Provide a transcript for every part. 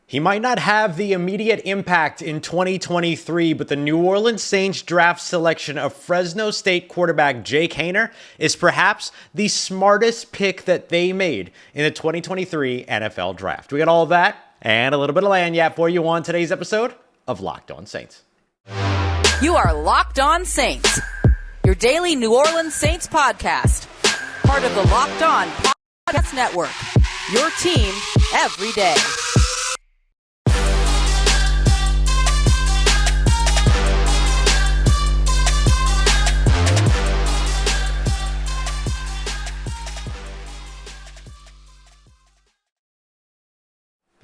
He might not have the immediate impact in 2023, but the New Orleans Saints draft selection of Fresno State quarterback Jake Haener is perhaps the smartest pick that they made in the 2023 NFL Draft. We got all of that and a little bit of lagniappe for you on today's episode of Locked On Saints. You are Locked On Saints, your daily New Orleans Saints podcast, part of the Locked On Podcast Network, your team every day.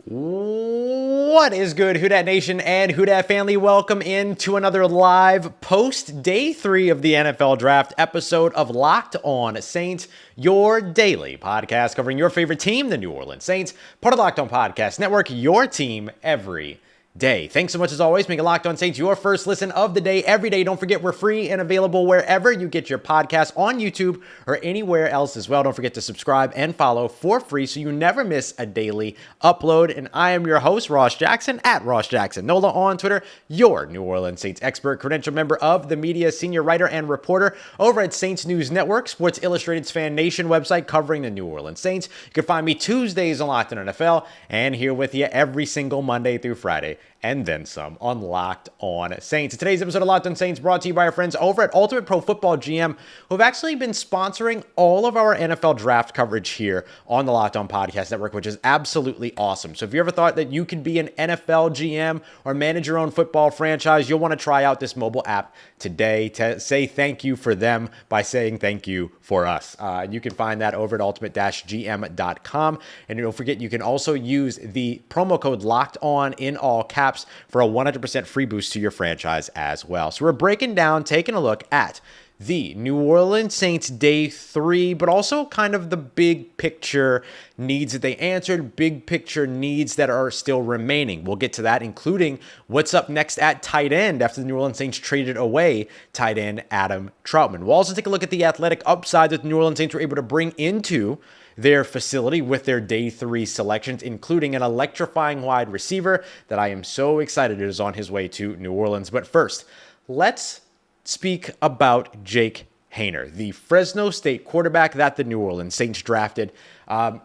What is good, Who Dat Nation and Who Dat family? Welcome into another live post-day 3 of the NFL Draft episode of Locked On Saints, your daily podcast covering your favorite team, the New Orleans Saints, part of the Locked On Podcast Network, your team every day. Thanks so much as always. Make Locked On Saints your first listen of the day every day. Don't forget we're free and available wherever you get your podcasts, on YouTube or anywhere else as well. Don't forget to subscribe and follow for free so you never miss a daily upload. And I am your host, Ross Jackson, at Ross Jackson Nola on Twitter, your New Orleans Saints expert, credentialed member of the media, senior writer and reporter over at Saints News Network, Sports Illustrated's Fan Nation website covering the New Orleans Saints. You can find me Tuesdays on Locked On NFL and here with you every single Monday through Friday, and then some on Locked On Saints. Today's episode of Locked On Saints brought to you by our friends over at Ultimate Pro Football GM, who have actually been sponsoring all of our NFL draft coverage here on the Locked On Podcast Network, which is absolutely awesome. So if you ever thought that you could be an NFL GM or manage your own football franchise, you'll want to try out this mobile app today to say thank you for them by saying thank you for us. You can find that over at ultimate-gm.com. And don't forget, you can also use the promo code Locked On in all caps for a 100% free boost to your franchise as well. So we're breaking down, taking a look at the New Orleans Saints day 3, but also kind of the big picture needs that they answered, big picture needs that are still remaining. We'll get to that, including what's up next at tight end after the New Orleans Saints traded away tight end Adam Trautman. We'll also take a look at the athletic upside that the New Orleans Saints were able to bring into their facility with their day 3 selections, including an electrifying wide receiver that I am so excited is on his way to New Orleans. But first, let's speak about Jake Haener, the Fresno State quarterback that the New Orleans Saints drafted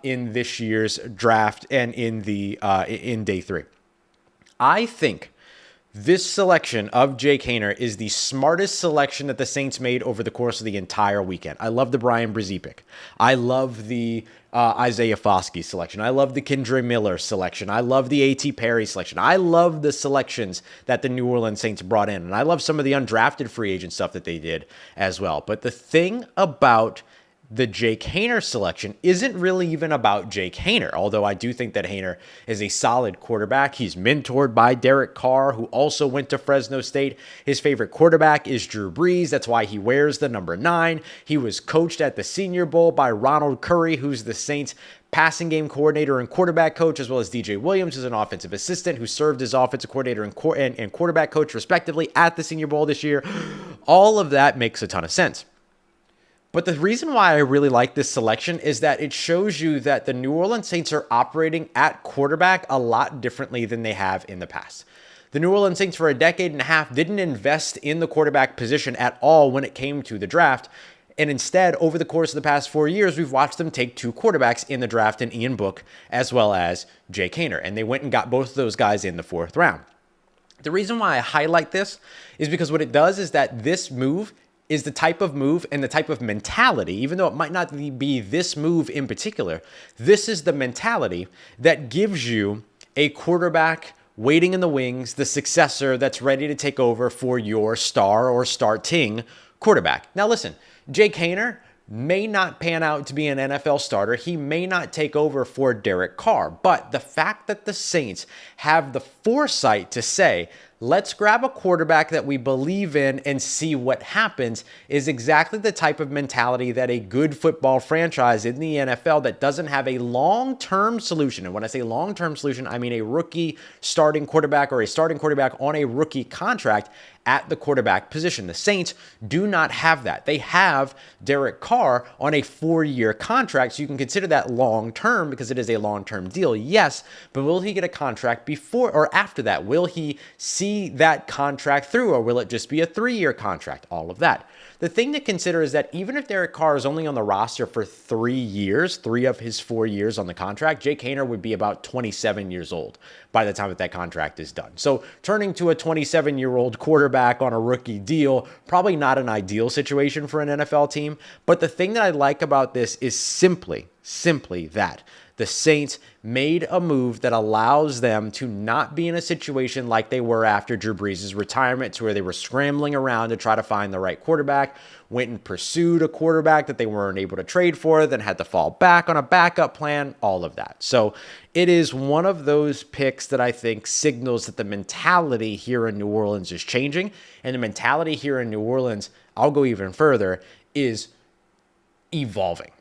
in this year's draft and in day 3. I think this selection of Jake Haener is the smartest selection that the Saints made over the course of the entire weekend. I love the Brian Brzee pick. I love the Isaiah Foskey selection. I love the Kendre Miller selection. I love the A.T. Perry selection. I love the selections that the New Orleans Saints brought in. And I love some of the undrafted free agent stuff that they did as well. But the thing about the Jake Haener selection isn't really even about Jake Haener, although I do think that Haener is a solid quarterback. He's mentored by Derek Carr, who also went to Fresno State. His favorite quarterback is Drew Brees. That's why he wears the number 9. He was coached at the Senior Bowl by Ronald Curry, who's the Saints passing game coordinator and quarterback coach, as well as DJ Williams, who's an offensive assistant who served as offensive coordinator and quarterback coach, respectively, at the Senior Bowl this year. All of that makes a ton of sense. But the reason why I really like this selection is that it shows you that the New Orleans Saints are operating at quarterback a lot differently than they have in the past. The New Orleans Saints for a decade and a half didn't invest in the quarterback position at all when it came to the draft. And instead, over the course of the past 4 years, we've watched them take 2 quarterbacks in the draft, in Ian Book as well as Jake Haener. And they went and got both of those guys in the 4th round. The reason why I highlight this is because what it does is that this move is the type of move and the type of mentality, even though it might not be this move in particular, this is the mentality that gives you a quarterback waiting in the wings, the successor that's ready to take over for your star or starting quarterback. Now listen, Jake Haener may not pan out to be an NFL starter. He may not take over for Derek Carr, but the fact that the Saints have the foresight to say, let's grab a quarterback that we believe in and see what happens is exactly the type of mentality that a good football franchise in the NFL that doesn't have a long-term solution. And when I say long-term solution, I mean a rookie starting quarterback or a starting quarterback on a rookie contract at the quarterback position. The Saints do not have that. They have Derek Carr on a 4-year contract, so you can consider that long-term because it is a long-term deal, yes, but will he get a contract before or after that? Will he see that contract through, or will it just be a 3-year contract? All of that. The thing to consider is that even if Derek Carr is only on the roster for 3 years, 3 of his 4 years on the contract, Jake Haener would be about 27 years old by the time that contract is done. So turning to a 27-year-old quarterback on a rookie deal, probably not an ideal situation for an NFL team. But the thing that I like about this is simply that the Saints made a move that allows them to not be in a situation like they were after Drew Brees' retirement, to where they were scrambling around to try to find the right quarterback, went and pursued a quarterback that they weren't able to trade for, then had to fall back on a backup plan, all of that. So it is one of those picks that I think signals that the mentality here in New Orleans is changing. And the mentality here in New Orleans, I'll go even further, is evolving.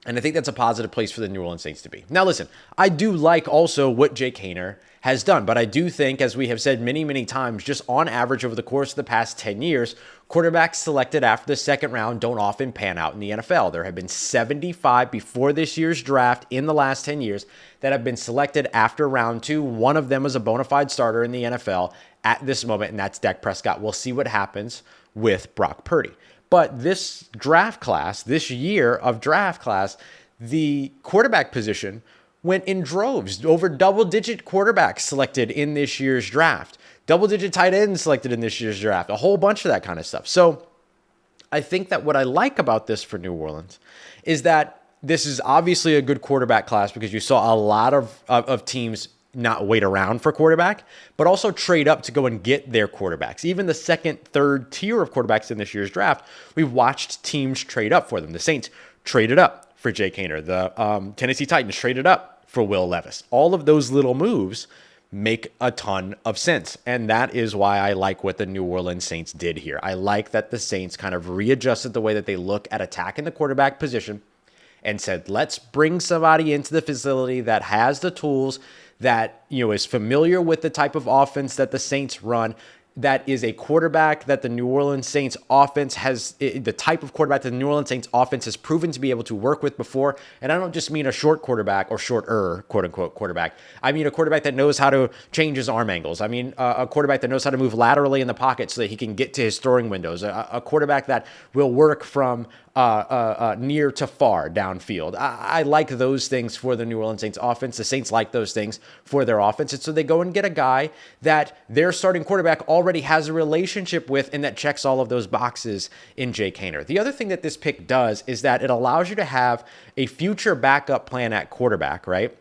And I think that's a positive place for the New Orleans Saints to be. Now, listen, I do like also what Jake Haener has done, but I do think, as we have said many, many times, just on average over the course of the past 10 years, quarterbacks selected after the second round don't often pan out in the NFL. There have been 75 before this year's draft in the last 10 years that have been selected after round 2. One of them is a bona fide starter in the NFL at this moment, and that's Dak Prescott. We'll see what happens with Brock Purdy. But this draft class, this year of draft class, the quarterback position went in droves. Over double-digit quarterbacks selected in this year's draft. Double-digit tight ends selected in this year's draft. A whole bunch of that kind of stuff. So I think that what I like about this for New Orleans is that this is obviously a good quarterback class, because you saw a lot of teams not wait around for quarterback, but also trade up to go and get their quarterbacks. Even the second, third tier of quarterbacks in this year's draft, we've watched teams trade up for them. The Saints traded up for Jake Haener. The Tennessee Titans traded up for Will Levis. All of those little moves make a ton of sense. And that is why I like what the New Orleans Saints did here. I like that the Saints kind of readjusted the way that they look at attacking the quarterback position and said, let's bring somebody into the facility that has the tools, that, you know, is familiar with the type of offense that the Saints run, that is a quarterback that the New Orleans Saints offense has, the type of quarterback that the New Orleans Saints offense has proven to be able to work with before. And I don't just mean a short quarterback or shorter, quote unquote, quarterback. I mean a quarterback that knows how to change his arm angles. I mean a quarterback that knows how to move laterally in the pocket so that he can get to his throwing windows. A quarterback that will work from near to far downfield. I like those things for the New Orleans Saints offense. The Saints like those things for their offense. And so they go and get a guy that their starting quarterback already has a relationship with, and that checks all of those boxes in Jake Haener. The other thing that this pick does is that it allows you to have a future backup plan at quarterback, right?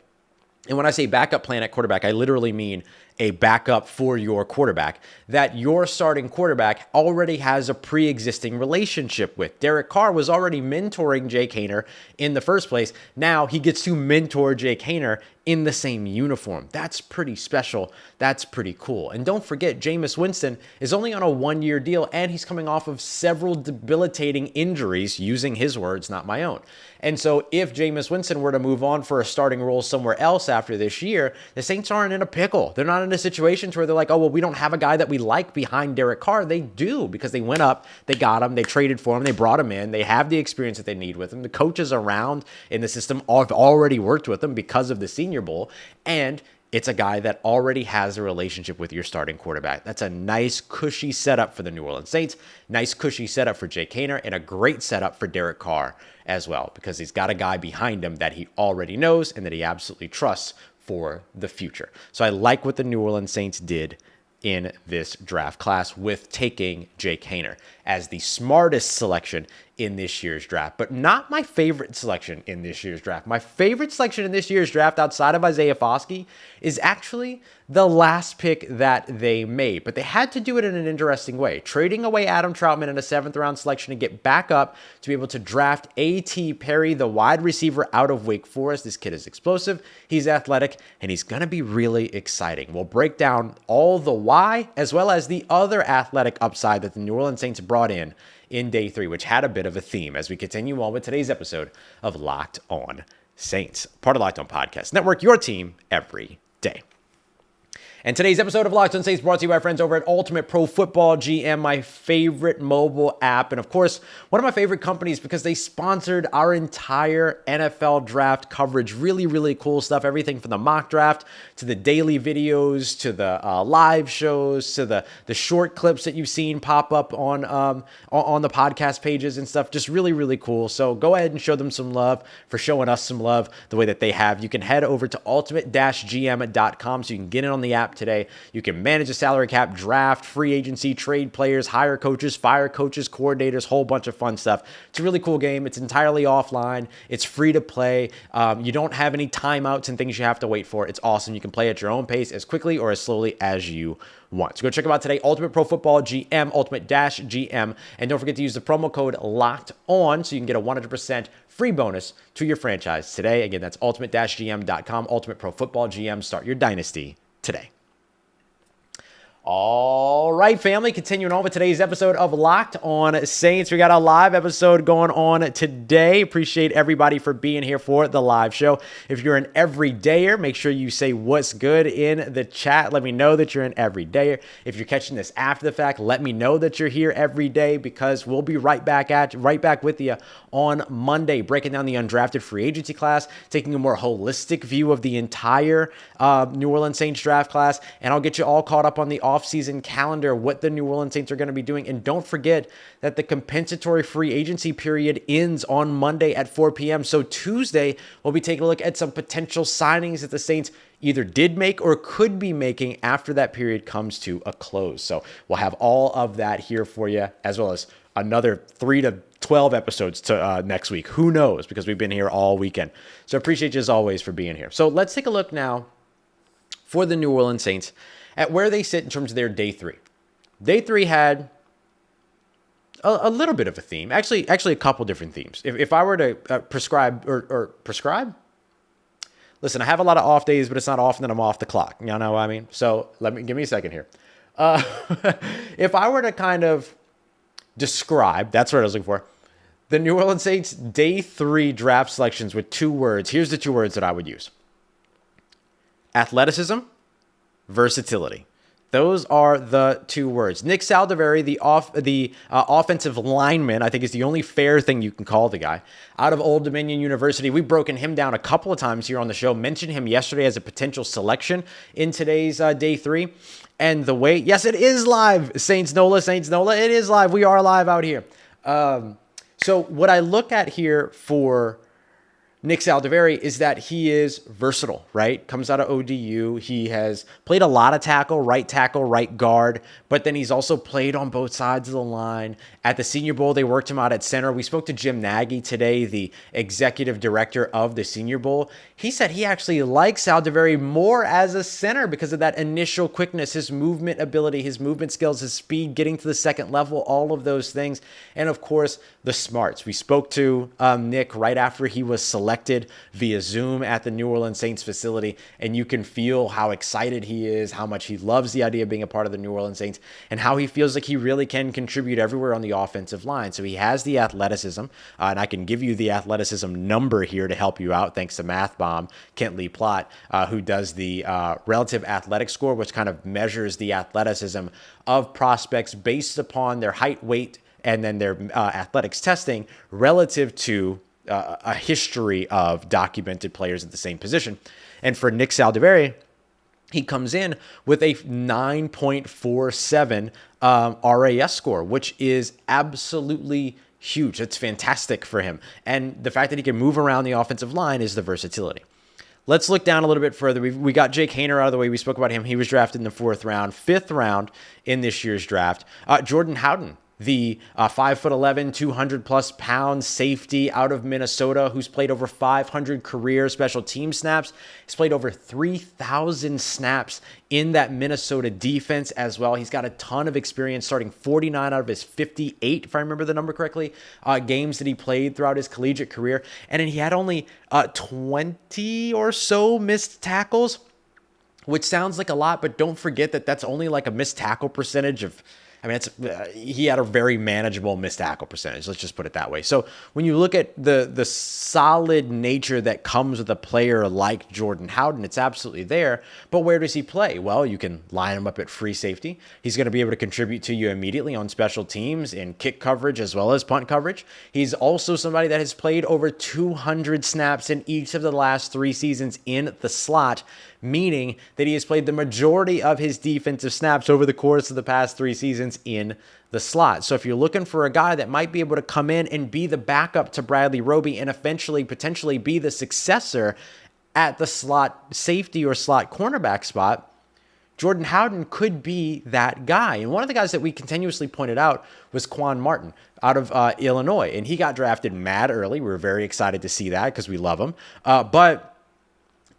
And when I say backup plan at quarterback, I literally mean a backup for your quarterback that your starting quarterback already has a pre-existing relationship with. Derek Carr was already mentoring Jake Haener in the first place. Now he gets to mentor Jake Haener in the same uniform. That's pretty special. That's pretty cool. And don't forget, Jameis Winston is only on a 1-year deal, and he's coming off of several debilitating injuries, using his words, not my own. And so if Jameis Winston were to move on for a starting role somewhere else after this year, the Saints aren't in a pickle. They're not in a situation where they're like, oh, well, we don't have a guy that we like behind Derek Carr. They do, because they went up, they got him, they traded for him, they brought him in, they have the experience that they need with him. The coaches around in the system have already worked with him because of the Senior Bowl, and it's a guy that already has a relationship with your starting quarterback. That's a nice, cushy setup for the New Orleans Saints, nice, cushy setup for Jake Haener, and a great setup for Derek Carr as well, because he's got a guy behind him that he already knows and that he absolutely trusts for the future. So I like what the New Orleans Saints did in this draft class with taking Jake Haener as the smartest selection in this year's draft, but not my favorite selection in this year's draft. My favorite selection in this year's draft outside of Isaiah Foskey is actually the last pick that they made, but they had to do it in an interesting way, trading away Adam Trautman in a 7th round selection to get back up to be able to draft A.T. Perry, the wide receiver out of Wake Forest. This kid is explosive, he's athletic, and he's going to be really exciting. We'll break down all the why, as well as the other athletic upside that the New Orleans Saints brought in day 3, which had a bit of a theme, as we continue on with today's episode of Locked On Saints, part of Locked On Podcast Network, your team every day. And today's episode of Locked On Saints brought to you by friends over at Ultimate Pro Football GM, my favorite mobile app. And of course, one of my favorite companies because they sponsored our entire NFL draft coverage. Really, really cool stuff. Everything from the mock draft to the daily videos to the live shows to the short clips that you've seen pop up on the podcast pages and stuff. Just really, really cool. So go ahead and show them some love for showing us some love the way that they have. You can head over to ultimate-gm.com so you can get in on the app today. You can manage a salary cap, draft, free agency, trade players, hire coaches, fire coaches, coordinators, whole bunch of fun stuff. It's a really cool game. It's entirely offline. It's free to play. You don't have any timeouts and things you have to wait for. It's awesome. You can play at your own pace as quickly or as slowly as you want. So go check them out today. Ultimate Pro Football GM, Ultimate-GM. And don't forget to use the promo code LOCKEDON so you can get a 100% free bonus to your franchise today. Again, that's ultimate-gm.com. Ultimate Pro Football GM. Start your dynasty today. All right, family, continuing on with today's episode of Locked On Saints. We got a live episode going on today. Appreciate everybody for being here for the live show. If you're an everydayer, make sure you say what's good in the chat. Let me know that you're an everydayer. If you're catching this after the fact, let me know that you're here every day because we'll be right back with you on Monday, breaking down the undrafted free agency class, taking a more holistic view of the entire New Orleans Saints draft class, and I'll get you all caught up on the off-season calendar, what the New Orleans Saints are going to be doing. And don't forget that the compensatory free agency period ends on Monday at 4 p.m. So Tuesday, we'll be taking a look at some potential signings that the Saints either did make or could be making after that period comes to a close. So we'll have all of that here for you, as well as another 3 to 12 episodes to next week. Who knows? Because we've been here all weekend. So appreciate you as always for being here. So let's take a look now for the New Orleans Saints at where they sit in terms of their day three. Day three had a little bit of a theme. Actually a couple different themes. If I were to prescribe. Listen, I have a lot of off days, but it's not often that I'm off the clock. You know what I mean? So give me a second here. If I were to kind of describe, that's what I was looking for, the New Orleans Saints day three draft selections with 2 words. Here's the 2 words that I would use: athleticism, versatility. Those are the 2 words. Nick Saldiveri, the offensive lineman, I think is the only fair thing you can call the guy, out of Old Dominion University. We've broken him down a couple of times here on the show, mentioned him yesterday as a potential selection in today's day 3. And the way, yes, it is live, Saints Nola, it is live. We are live out here. So what I look at here for Nick Saldiveri is that he is versatile, right? Comes out of ODU. He has played a lot of tackle, right guard, but then he's also played on both sides of the line. At the Senior Bowl, they worked him out at center. We spoke to Jim Nagy today, the executive director of the Senior Bowl. He said he actually likes Saldiveri more as a center because of that initial quickness, his movement ability, his movement skills, his speed, getting to the second level, all of those things. And of course, the smarts. We spoke to Nick right after he was selected via Zoom at the New Orleans Saints facility, and you can feel how excited he is, how much he loves the idea of being a part of the New Orleans Saints, and how he feels like he really can contribute everywhere on the offensive line. So he has the athleticism, and I can give you the athleticism number here to help you out, thanks to Math Bomb, Kent Lee Plott, who does the relative athletic score, which kind of measures the athleticism of prospects based upon their height, weight, and then their athletics testing relative to a history of documented players at the same position. And for Nick Saldiveri, he comes in with a 9.47 RAS score, which is absolutely huge. It's fantastic for him. And the fact that he can move around the offensive line is the versatility. Let's look down a little bit further. We got Jake Haener out of the way. We spoke about him. He was drafted in the 4th round, 5th round in this year's draft. Jordan Howden, the 5'11", 200-plus pound safety out of Minnesota, who's played over 500 career special team snaps. He's played over 3,000 snaps in that Minnesota defense as well. He's got a ton of experience, starting 49 out of his 58, if I remember the number correctly, games that he played throughout his collegiate career. And then he had only 20 or so missed tackles, which sounds like a lot, but don't forget that that's only like a missed tackle percentage of I mean, he had a very manageable missed tackle percentage. Let's just put it that way. So when you look at the solid nature that comes with a player like Jordan Howden, it's absolutely there. But where does he play? Well, you can line him up at free safety. He's going to be able to contribute to you immediately on special teams in kick coverage as well as punt coverage. He's also somebody that has played over 200 snaps in each of the last 3 seasons in the slot, meaning that he has played the majority of his defensive snaps over the course of the past 3 seasons in the slot. So if you're looking for a guy that might be able to come in and be the backup to Bradley Roby and eventually potentially be the successor at the slot safety or slot cornerback spot, Jordan Howden could be that guy. And one of the guys that we continuously pointed out was Quan Martin out of Illinois. And he got drafted mad early. We were very excited to see that because we love him. But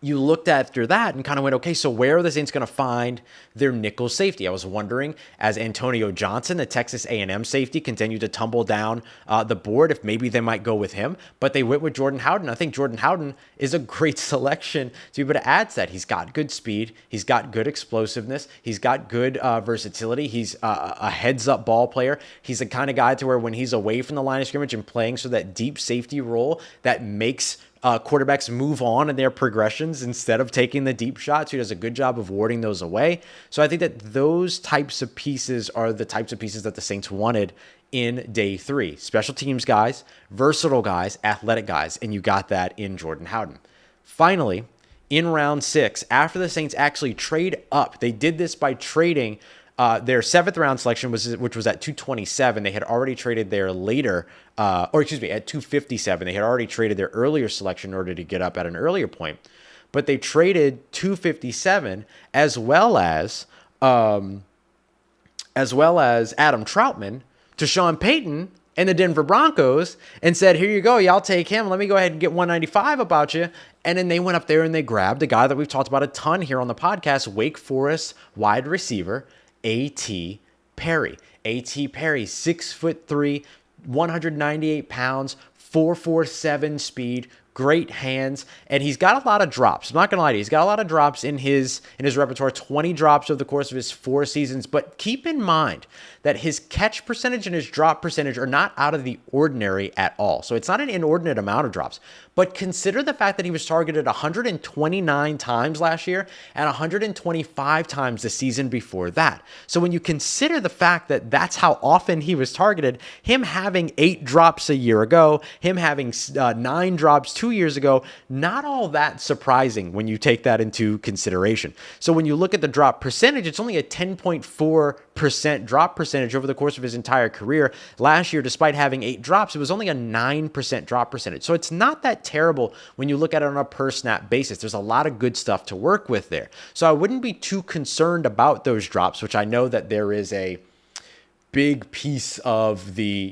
you looked after that and kind of went, okay, so where are the Saints going to find their nickel safety? I was wondering, as Antonio Johnson, the Texas A&M safety, continued to tumble down the board, if maybe they might go with him. But they went with Jordan Howden. I think Jordan Howden is a great selection to be able to add to that. He's got good speed. He's got good explosiveness. He's got good versatility. He's a heads-up ball player. He's the kind of guy to where when he's away from the line of scrimmage and playing so that deep safety role that makes quarterbacks move on in their progressions instead of taking the deep shots. He does a good job of warding those away. So I think that those types of pieces are the types of pieces that the Saints wanted in day 3. Special teams guys, versatile guys, athletic guys, and you got that in Jordan Howden. Finally, in round 6, after the Saints actually trade up, they did this by trading their 7th round selection, which was at 227. They had already traded their later, at 257. They had already traded their earlier selection in order to get up at an earlier point. But they traded 257 as well as Adam Trautman to Sean Payton and the Denver Broncos and said, here you go, y'all take him. Let me go ahead and get 195 about you. And then they went up there and they grabbed a guy that we've talked about a ton here on the podcast, Wake Forest wide receiver, A.T. Perry. A.T. Perry, 6'3", 198 pounds, 4.47 speed, great hands, and he's got a lot of drops. I'm not gonna lie to you, he's got a lot of drops in his repertoire, 20 drops over the course of his 4 seasons. But keep in mind that his catch percentage and his drop percentage are not out of the ordinary at all. So it's not an inordinate amount of drops. But consider the fact that he was targeted 129 times last year and 125 times the season before that. So when you consider the fact that that's how often he was targeted, him having 8 drops a year ago, him having 9 drops 2 years ago, not all that surprising when you take that into consideration. So when you look at the drop percentage, it's only a 10.4% drop percentage over the course of his entire career. Last year, despite having 8 drops, it was only a 9% drop percentage. So it's not that terrible when you look at it on a per snap basis. There's a lot of good stuff to work with there. So I wouldn't be too concerned about those drops, which I know that there is a big piece of the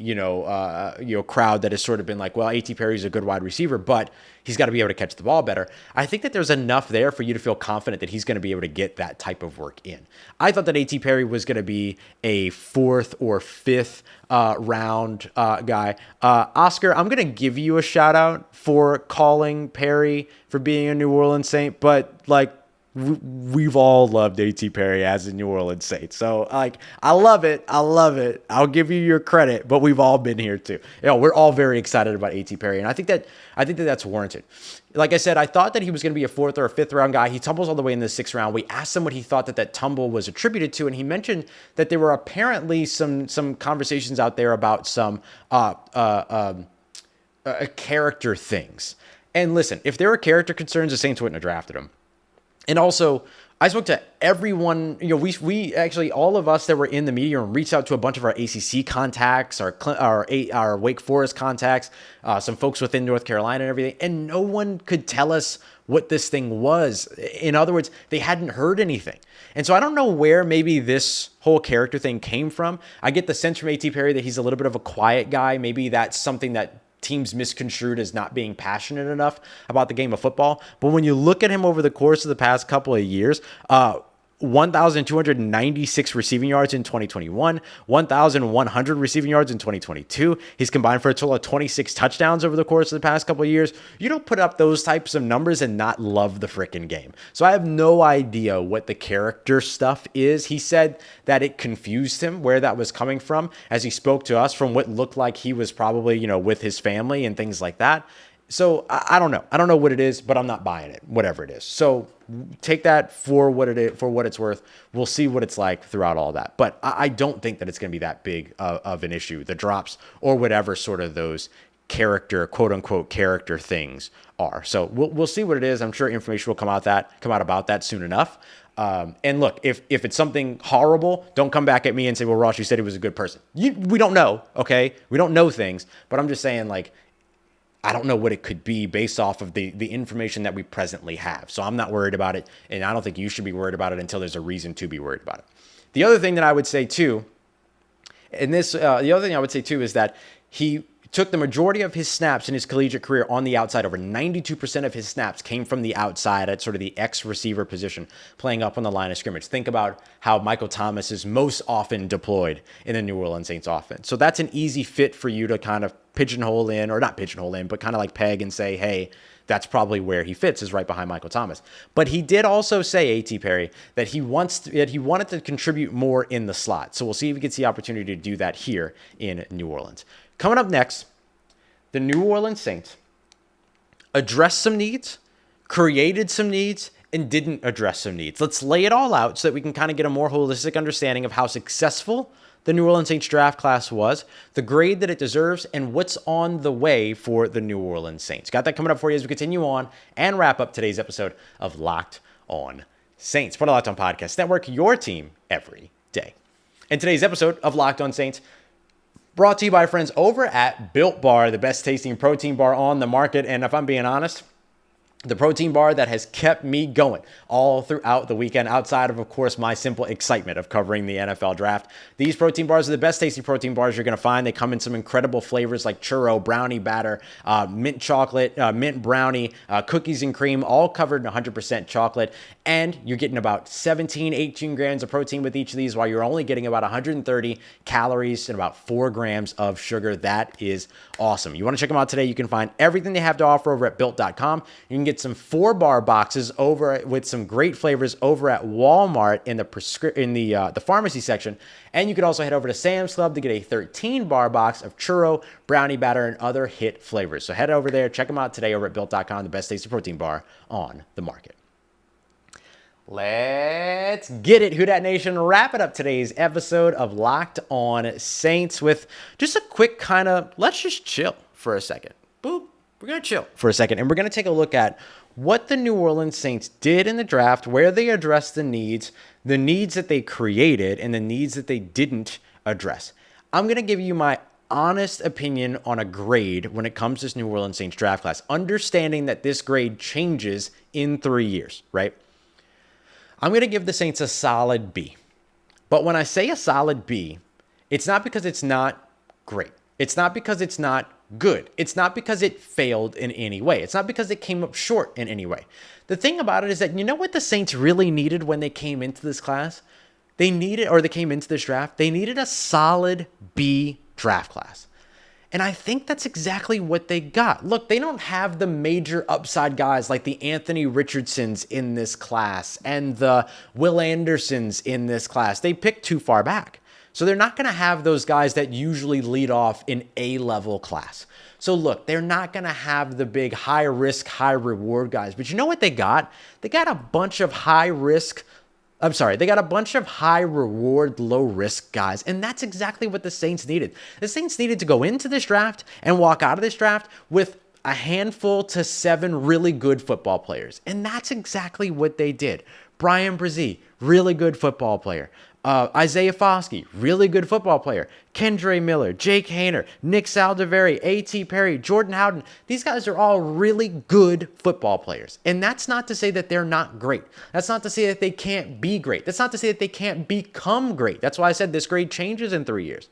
crowd that has sort of been like, well, A.T. Perry's a good wide receiver, but he's got to be able to catch the ball better. I think that there's enough there for you to feel confident that he's going to be able to get that type of work in. I thought that A.T. Perry was going to be a 4th or 5th round guy. Oscar, I'm going to give you a shout out for calling Perry for being a New Orleans Saint, but like, we've all loved A.T. Perry as a New Orleans Saint. So, like, I love it. I'll give you your credit, but we've all been here too. We're all very excited about A.T. Perry, and I think that that's warranted. Like I said, I thought that he was going to be a 4th or a 5th round guy. He tumbles all the way in the 6th round. We asked him what he thought that tumble was attributed to, and he mentioned that there were apparently some conversations out there about some character things. And listen, if there were character concerns, the Saints wouldn't have drafted him. And also, I spoke to everyone, we actually, all of us that were in the media room reached out to a bunch of our ACC contacts, our Wake Forest contacts, some folks within North Carolina and everything, and no one could tell us what this thing was. In other words, they hadn't heard anything. And so I don't know where maybe this whole character thing came from. I get the sense from A.T. Perry that he's a little bit of a quiet guy. Maybe that's something that teams misconstrued as not being passionate enough about the game of football. But when you look at him over the course of the past couple of years, 1,296 receiving yards in 2021, 1,100 receiving yards in 2022. He's combined for a total of 26 touchdowns over the course of the past couple of years. You don't put up those types of numbers and not love the freaking game. So I have no idea what the character stuff is. He said that it confused him where that was coming from as he spoke to us from what looked like he was probably, with his family and things like that. So I don't know. I don't know what it is, but I'm not buying it, whatever it is. So take that for what it is, for what it's worth. We'll see what it's like throughout all that. But I don't think that it's going to be that big of an issue, the drops or whatever sort of those character, quote unquote, character things are. So we'll see what it is. I'm sure information will come out about that soon enough. And look, if it's something horrible, don't come back at me and say, well, Ross, you said he was a good person. We don't know. Okay. We don't know things, but I'm just saying, like, I don't know what it could be based off of the information that we presently have. So I'm not worried about it. And I don't think you should be worried about it until there's a reason to be worried about it. The other thing that I would say too, is that he took the majority of his snaps in his collegiate career on the outside. Over 92% of his snaps came from the outside at sort of the X-receiver position, playing up on the line of scrimmage. Think about how Michael Thomas is most often deployed in the New Orleans Saints offense. So that's an easy fit for you to kind of pigeonhole in, or not pigeonhole in, but kind of like peg and say, hey, that's probably where he fits, is right behind Michael Thomas. But he did also say, A.T. Perry, that he wanted to contribute more in the slot. So we'll see if he gets the opportunity to do that here in New Orleans. Coming up next, the New Orleans Saints addressed some needs, created some needs, and didn't address some needs. Let's lay it all out so that we can kind of get a more holistic understanding of how successful the New Orleans Saints draft class was, the grade that it deserves, and what's on the way for the New Orleans Saints. Got that coming up for you as we continue on and wrap up today's episode of Locked On Saints. Part of Locked On Podcast Network, your team every day. In today's episode of Locked On Saints, brought to you by friends over at Built Bar, the best tasting protein bar on the market. And if I'm being honest, the protein bar that has kept me going all throughout the weekend, outside of course, my simple excitement of covering the NFL draft. These protein bars are the best tasty protein bars you're going to find. They come in some incredible flavors like churro, brownie batter, mint chocolate, mint brownie, cookies and cream, all covered in 100% chocolate. And you're getting about 17, 18 grams of protein with each of these, while you're only getting about 130 calories and about 4 grams of sugar. That is awesome. You want to check them out today? You can find everything they have to offer over at built.com. You can get some 4-bar boxes over with some great flavors over at Walmart in the pharmacy section. And you could also head over to Sam's Club to get a 13-bar box of churro, brownie batter, and other hit flavors. So head over there, check them out today over at built.com, the best tasty protein bar on the market. Let's get it, Who Dat Nation. Wrap it up today's episode of Locked On Saints with just a quick kind of, let's just chill for a second. Boop. We're going to chill for a second, and we're going to take a look at what the New Orleans Saints did in the draft, where they addressed the needs that they created, and the needs that they didn't address. I'm going to give you my honest opinion on a grade when it comes to this New Orleans Saints draft class, understanding that this grade changes in 3 years, right? I'm going to give the Saints a solid B. But when I say a solid B, it's not because it's not great. It's not because it's not good. It's not because it failed in any way. It's not because it came up short in any way. The thing about it is that, you know what the Saints really needed when they came into this class? They came into this draft. They needed a solid B draft class. And I think that's exactly what they got. Look, they don't have the major upside guys like the Anthony Richardsons in this class and the Will Andersons in this class. They picked too far back. So they're not going to have those guys that usually lead off in A-level class. So look, they're not going to have the big high-risk, high-reward guys. But you know what they got? They got a bunch of they got a bunch of high-reward, low-risk guys. And that's exactly what the Saints needed. The Saints needed to go into this draft and walk out of this draft with a handful to 7 really good football players. And that's exactly what they did. Brian Brzee, really good football player. Isaiah Foskey, really good football player. Kendre Miller, Jake Haener, Nick Saldiveri, A.T. Perry, Jordan Howden. These guys are all really good football players. And that's not to say that they're not great. That's not to say that they can't be great. That's not to say that they can't become great. That's why I said this grade changes in 3 years.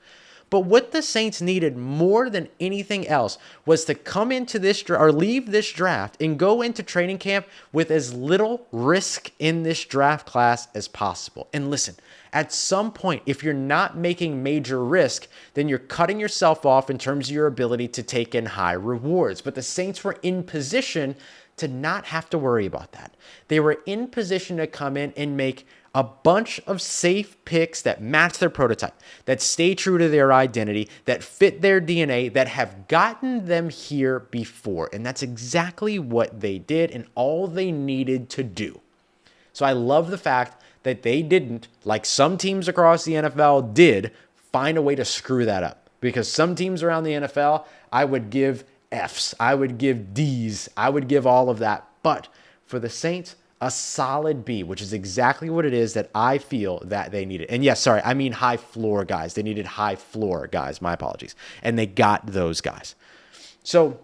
But what the Saints needed more than anything else was to come into this or leave this draft and go into training camp with as little risk in this draft class as possible. And listen, at some point, if you're not making major risk, then you're cutting yourself off in terms of your ability to take in high rewards. But the Saints were in position to not have to worry about that. They were in position to come in and make a bunch of safe picks that match their prototype, that stay true to their identity, that fit their DNA, that have gotten them here before. And that's exactly what they did and all they needed to do. So I love the fact that they didn't, like some teams across the NFL did, find a way to screw that up. Because some teams around the NFL, I would give Fs, I would give Ds, I would give all of that. But for the Saints, a solid B, which is exactly what it is that I feel that they needed. And yes, sorry, I mean high floor guys. They needed high floor guys. My apologies. And they got those guys. So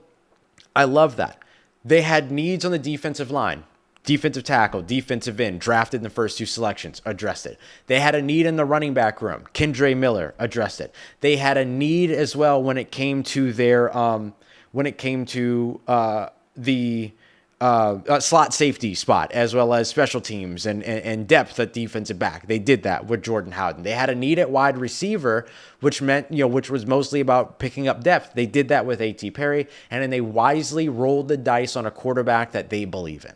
I love that. They had needs on the defensive line. Defensive tackle, defensive end, drafted in the first 2 selections, addressed it. They had a need in the running back room. Kendre Miller addressed it. They had a need as well when it came to their the slot safety spot, as well as special teams and depth at defensive back. They did that with Jordan Howden. They had a need at wide receiver, which meant, which was mostly about picking up depth. They did that with A.T. Perry, and then they wisely rolled the dice on a quarterback that they believe in.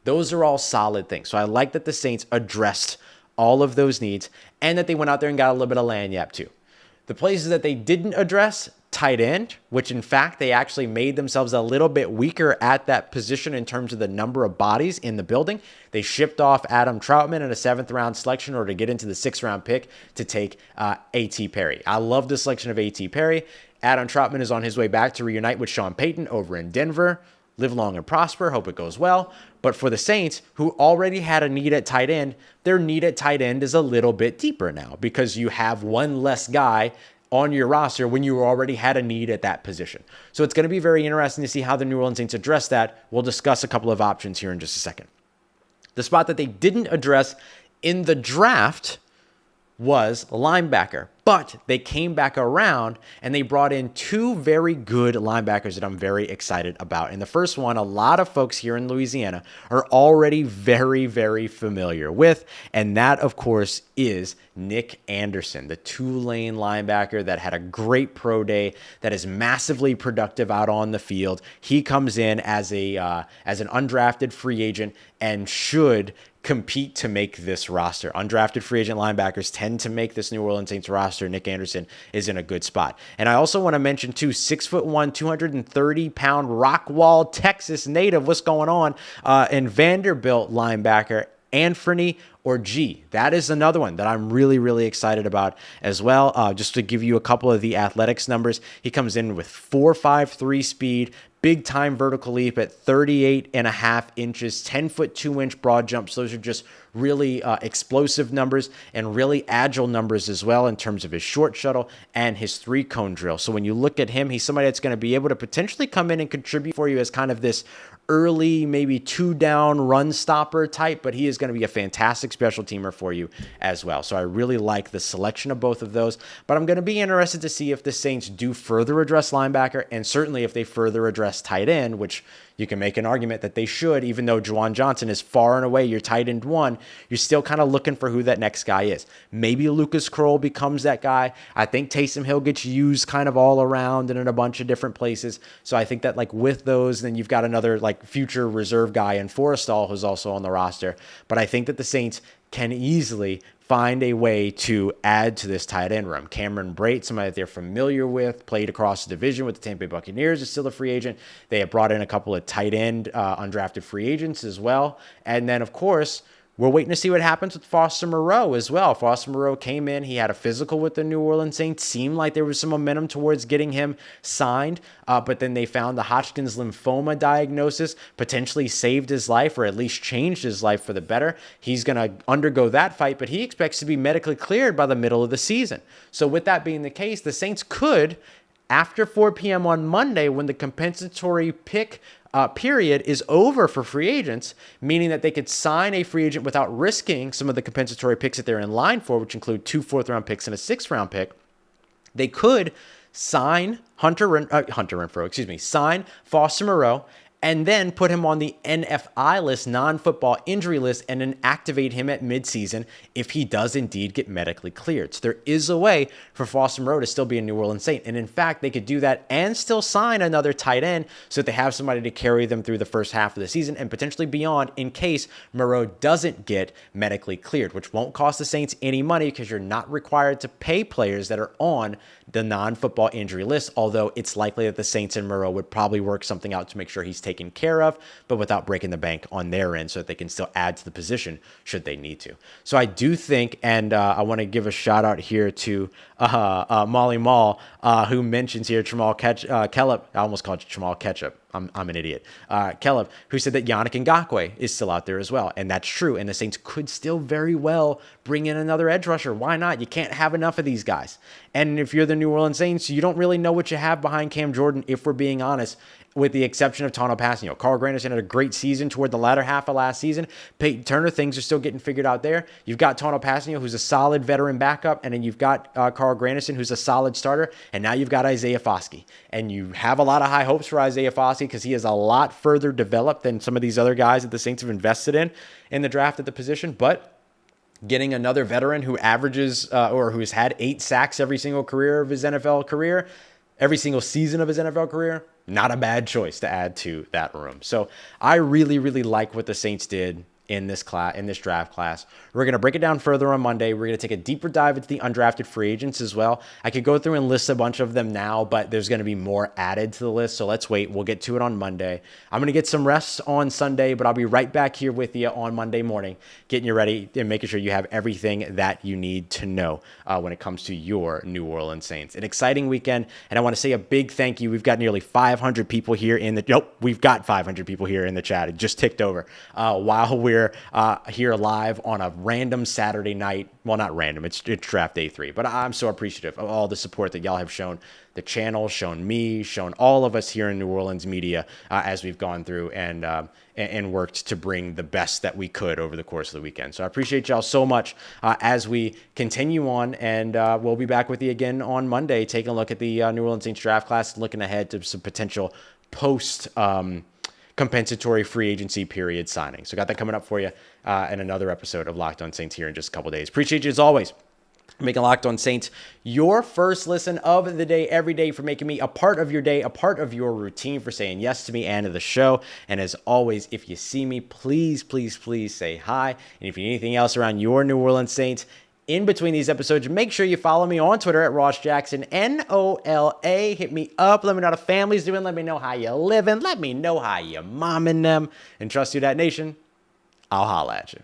Those are all solid things. So I like that the Saints addressed all of those needs and that they went out there and got a little bit of lagniappe too. The places that they didn't address, tight end, which in fact, they actually made themselves a little bit weaker at that position in terms of the number of bodies in the building. They shipped off Adam Trautman in a 7th round selection in order to get into the 6th round pick to take A.T. Perry. I love the selection of A.T. Perry. Adam Trautman is on his way back to reunite with Sean Payton over in Denver. Live long and prosper. Hope it goes well. But for the Saints, who already had a need at tight end, their need at tight end is a little bit deeper now because you have one less guy on your roster when you already had a need at that position. So it's going to be very interesting to see how the New Orleans Saints address that. We'll discuss a couple of options here in just a second. The spot that they didn't address in the draft was linebacker, but they came back around and they brought in 2 very good linebackers that I'm very excited about. And the first one, a lot of folks here in Louisiana are already very, very familiar with, and that, of course, is Nick Anderson, the Tulane linebacker that had a great pro day, that is massively productive out on the field. He comes in as an undrafted free agent and should compete to make this roster. Undrafted free agent linebackers tend to make this New Orleans Saints roster. Nick Anderson is in a good spot. And I also want to mention too, 6'1", 230-pound Rockwall, Texas native. What's going on? And Vanderbilt linebacker Anthony or G. That is another one that I'm really, really excited about as well. Just to give you a couple of the athletics numbers, he comes in with 4.53 speed, big time vertical leap at 38.5 inches, 10-foot 2-inch broad jumps. Those are just really explosive numbers and really agile numbers as well in terms of his short shuttle and his 3-cone drill. So when you look at him, he's somebody that's going to be able to potentially come in and contribute for you as kind of this early, maybe 2-down run stopper type, but he is going to be a fantastic special teamer for you as well. So I really like the selection of both of those, but I'm going to be interested to see if the Saints do further address linebacker, and certainly if they further address tight end, which you can make an argument that they should. Even though Juwan Johnson is far and away your tight end 1, you're still kind of looking for who that next guy is. Maybe Lucas Kroll becomes that guy. I think Taysom Hill gets used kind of all around and in a bunch of different places. So I think that like with those, then you've got another like future reserve guy in Forrestal who's also on the roster. But I think that the Saints can easily find a way to add to this tight end room. Cameron Brate, somebody that they're familiar with, played across the division with the Tampa Bay Buccaneers, is still a free agent. They have brought in a couple of tight end undrafted free agents as well. And then, of course, we're waiting to see what happens with Foster Moreau as well. Foster Moreau came in. He had a physical with the New Orleans Saints. Seemed like there was some momentum towards getting him signed, but then they found the Hodgkin's lymphoma diagnosis potentially saved his life, or at least changed his life for the better. He's going to undergo that fight, but he expects to be medically cleared by the middle of the season. So with that being the case, the Saints could, after 4 p.m. on Monday, when the compensatory pick period is over for free agents, meaning that they could sign a free agent without risking some of the compensatory picks that they're in line for, which include 2 4th-round picks and a 6th-round pick. They could sign sign Foster Moreau, and then put him on the NFI list, non-football injury list, and then activate him at midseason if he does indeed get medically cleared. So there is a way for Foster Moreau to still be a New Orleans Saint. And in fact, they could do that and still sign another tight end so that they have somebody to carry them through the first half of the season and potentially beyond in case Moreau doesn't get medically cleared, which won't cost the Saints any money because you're not required to pay players that are on the non-football injury list, although it's likely that the Saints and Moreau would probably work something out to make sure he's taken care of, but without breaking the bank on their end so that they can still add to the position should they need to. So I do think, and I want to give a shout out here to Molly Mall, who mentions here Kellep. I almost called Jamal Ketchup. I'm an idiot. Kellep, who said that Yannick Ngakoue is still out there as well. And that's true. And the Saints could still very well bring in another edge rusher. Why not? You can't have enough of these guys. And if you're the New Orleans Saints, you don't really know what you have behind Cam Jordan, if we're being honest, with the exception of Tano Passanio. Carl Granderson had a great season toward the latter half of last season. Peyton Turner, things are still getting figured out there. You've got Tano Passanio, who's a solid veteran backup, and then you've got Carl Granderson, who's a solid starter, and now you've got Isaiah Foskey. And you have a lot of high hopes for Isaiah Foskey because he is a lot further developed than some of these other guys that the Saints have invested in the draft at the position, but getting another veteran who averages or who's had 8 sacks every single season of his NFL career, not a bad choice to add to that room. So I really, really like what the Saints did in this draft class. We're going to break it down further on Monday. We're going to take a deeper dive into the undrafted free agents as well. I could go through and list a bunch of them now, but there's going to be more added to the list. So let's wait. We'll get to it on Monday. I'm going to get some rest on Sunday, but I'll be right back here with you on Monday morning, getting you ready and making sure you have everything that you need to know when it comes to your New Orleans Saints. An exciting weekend, and I want to say a big thank you. We've got nearly 500 people here we've got 500 people here in the chat. It just ticked over while we're here live on a random Saturday night. Well, not random. It's draft day 3, but I'm so appreciative of all the support that y'all have shown the channel, shown me, shown all of us here in New Orleans media as we've gone through and worked to bring the best that we could over the course of the weekend. So I appreciate y'all so much as we continue on, and we'll be back with you again on Monday, taking a look at the New Orleans Saints draft class, looking ahead to some potential post compensatory free agency period signing. So got that coming up for you in another episode of Locked On Saints here in just a couple days. Appreciate you as always. Making Locked On Saints your first listen of the day every day, for making me a part of your day, a part of your routine, for saying yes to me and to the show. And as always, if you see me, please, please, please say hi. And if you need anything else around your New Orleans Saints in between these episodes, make sure you follow me on Twitter at Ross Jackson, NOLA. Hit me up. Let me know how the family's doing. Let me know how you're living. Let me know how you're momming them. And trust you, that nation. I'll holla at you.